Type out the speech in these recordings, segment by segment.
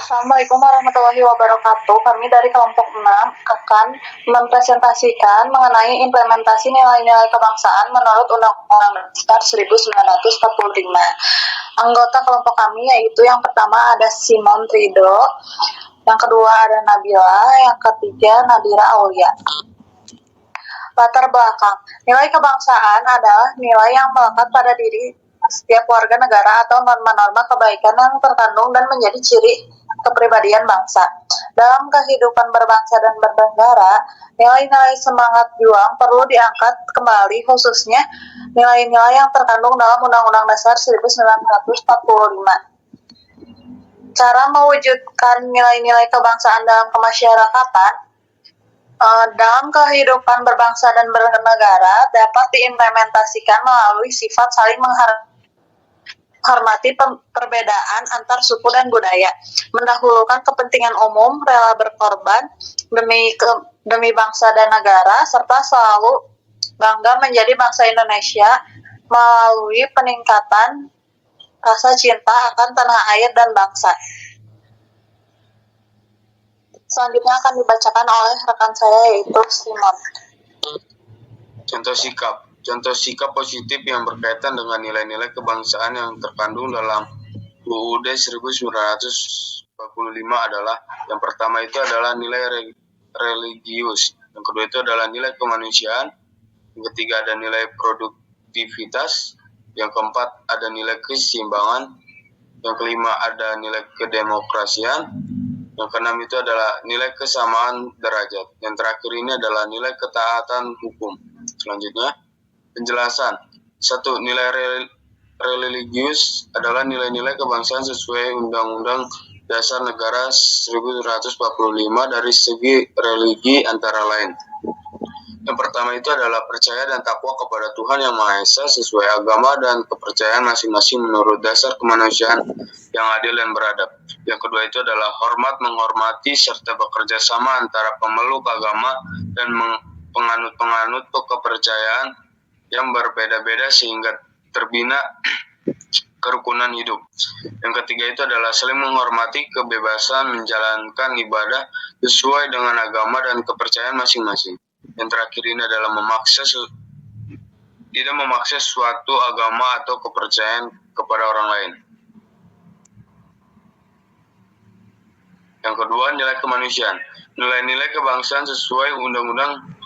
Assalamualaikum warahmatullahi wabarakatuh. Kami dari kelompok 6 akan mempresentasikan mengenai implementasi nilai-nilai kebangsaan menurut Undang-Undang Dasar 1945. Anggota kelompok kami yaitu yang pertama ada Simon Trido, yang kedua ada Nabila, yang ketiga Nadira Aulia. Latar belakang, nilai kebangsaan adalah nilai yang melekat pada diri setiap warga negara atau norma-norma kebaikan yang terkandung dan menjadi ciri kepribadian bangsa. Dalam kehidupan berbangsa dan bernegara, nilai-nilai semangat juang perlu diangkat kembali, khususnya nilai-nilai yang terkandung dalam Undang-Undang Dasar 1945. Cara mewujudkan nilai-nilai kebangsaan dalam kemasyarakatan, dalam kehidupan berbangsa dan bernegara dapat diimplementasikan melalui sifat saling menghormati perbedaan antar suku dan budaya, mendahulukan kepentingan umum, rela berkorban demi bangsa dan negara, serta selalu bangga menjadi bangsa Indonesia melalui peningkatan rasa cinta akan tanah air dan bangsa. Selanjutnya akan dibacakan oleh rekan saya yaitu Simon. Contoh sikap positif yang berkaitan dengan nilai-nilai kebangsaan yang terkandung dalam UUD 1945 adalah, yang pertama itu adalah nilai religius, yang kedua itu adalah nilai kemanusiaan, yang ketiga ada nilai produktivitas, yang keempat ada nilai keseimbangan, yang kelima ada nilai kedemokrasian, yang keenam itu adalah nilai kesamaan derajat, yang terakhir ini adalah nilai ketaatan hukum. Selanjutnya, penjelasan. 1. Nilai religius adalah nilai-nilai kebangsaan sesuai Undang-Undang Dasar Negara 1945 dari segi religi antara lain. Yang pertama itu adalah percaya dan takwa kepada Tuhan Yang Maha Esa sesuai agama dan kepercayaan masing-masing menurut dasar kemanusiaan yang adil dan beradab. Yang kedua itu adalah menghormati serta bekerja sama antara pemeluk agama dan penganut-penganut kepercayaan yang berbeda-beda sehingga terbina kerukunan hidup. Yang ketiga itu adalah saling menghormati kebebasan menjalankan ibadah sesuai dengan agama dan kepercayaan masing-masing. Yang terakhir ini adalah tidak memaksa suatu agama atau kepercayaan kepada orang lain. Yang kedua, nilai kemanusiaan. Nilai-nilai kebangsaan sesuai Undang-Undang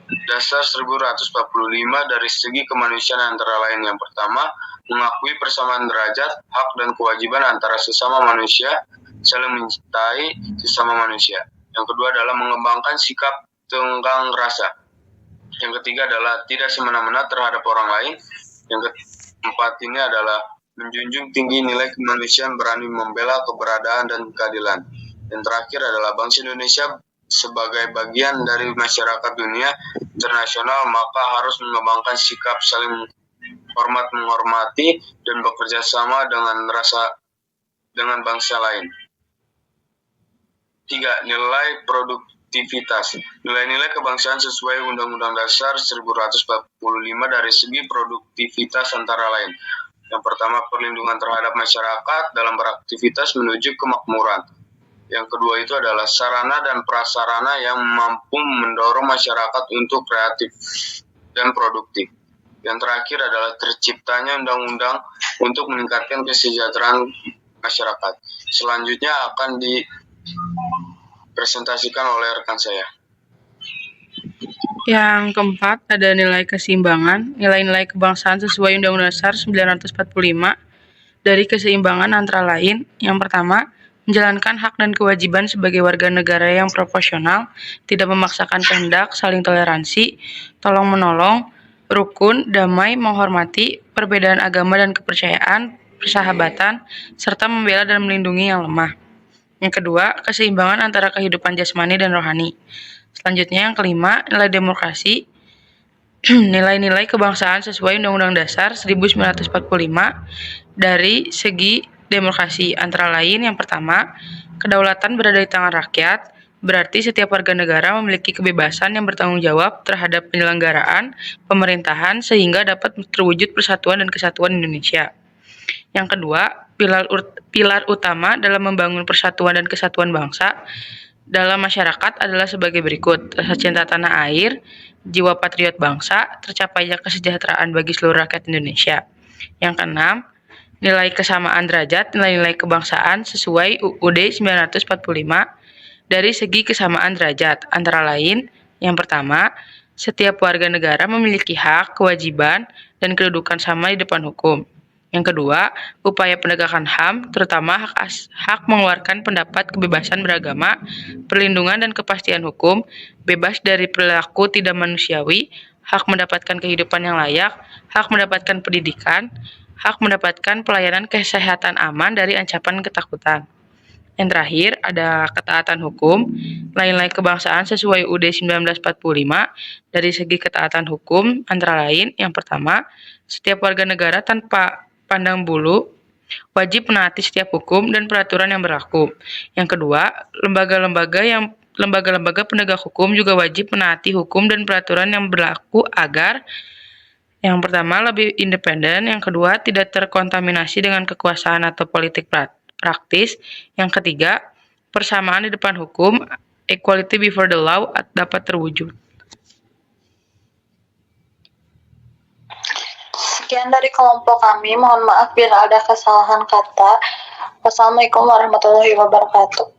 Dasar 1945 dari segi kemanusiaan antara lain. Yang pertama, mengakui persamaan derajat, hak dan kewajiban antara sesama manusia, saling mencintai sesama manusia. Yang kedua adalah mengembangkan sikap tenggang rasa. Yang ketiga adalah tidak semena-mena terhadap orang lain. Yang keempat ini adalah menjunjung tinggi nilai kemanusiaan, berani membela keberadaan dan keadilan. Yang terakhir adalah bangsa Indonesia sebagai bagian dari masyarakat dunia internasional maka harus mengembangkan sikap saling menghormati dan bekerja sama dengan bangsa lain. 3. Nilai produktivitas. Nilai-nilai kebangsaan sesuai Undang-Undang Dasar 1945 dari segi produktivitas antara lain. Yang pertama, perlindungan terhadap masyarakat dalam beraktivitas menuju kemakmuran. Yang kedua itu adalah sarana dan prasarana yang mampu mendorong masyarakat untuk kreatif dan produktif. Yang terakhir adalah terciptanya undang-undang untuk meningkatkan kesejahteraan masyarakat. Selanjutnya akan dipresentasikan oleh rekan saya. Yang keempat ada nilai keseimbangan. Nilai-nilai kebangsaan sesuai Undang-Undang Dasar 1945 dari keseimbangan antara lain. Yang pertama, menjalankan hak dan kewajiban sebagai warga negara yang proporsional, tidak memaksakan kehendak, saling toleransi, tolong-menolong, rukun, damai, menghormati, perbedaan agama dan kepercayaan, persahabatan, serta membela dan melindungi yang lemah. Yang kedua, keseimbangan antara kehidupan jasmani dan rohani. Selanjutnya yang kelima, nilai demokrasi. Nilai-nilai kebangsaan sesuai Undang-Undang Dasar 1945 dari segi demokrasi antara lain. Yang pertama, kedaulatan berada di tangan rakyat, berarti setiap warga negara memiliki kebebasan yang bertanggung jawab terhadap penyelenggaraan pemerintahan sehingga dapat terwujud persatuan dan kesatuan Indonesia. Yang kedua, pilar utama dalam membangun persatuan dan kesatuan bangsa dalam masyarakat adalah sebagai berikut: rasa cinta tanah air, jiwa patriot bangsa, tercapainya kesejahteraan bagi seluruh rakyat Indonesia. Yang keenam, nilai kesamaan derajat nilai-nilai kebangsaan sesuai UUD 1945 dari segi kesamaan derajat, antara lain, yang pertama, setiap warga negara memiliki hak, kewajiban, dan kedudukan sama di depan hukum. Yang kedua, upaya penegakan HAM, terutama hak mengeluarkan pendapat, kebebasan beragama, perlindungan dan kepastian hukum, bebas dari perilaku tidak manusiawi, hak mendapatkan kehidupan yang layak, hak mendapatkan pendidikan, hak mendapatkan pelayanan kesehatan aman dari ancaman ketakutan. Yang terakhir, ada ketaatan hukum, nilai-nilai kebangsaan sesuai UUD 1945 dari segi ketaatan hukum, antara lain, yang pertama, setiap warga negara tanpa pandang bulu wajib menaati setiap hukum dan peraturan yang berlaku. Yang kedua, lembaga-lembaga penegak hukum juga wajib menaati hukum dan peraturan yang berlaku agar yang pertama lebih independen, yang kedua tidak terkontaminasi dengan kekuasaan atau politik praktis, yang ketiga persamaan di depan hukum, equality before the law, dapat terwujud. Sekian dari kelompok kami, mohon maaf bila ada kesalahan kata. Wassalamualaikum warahmatullahi wabarakatuh.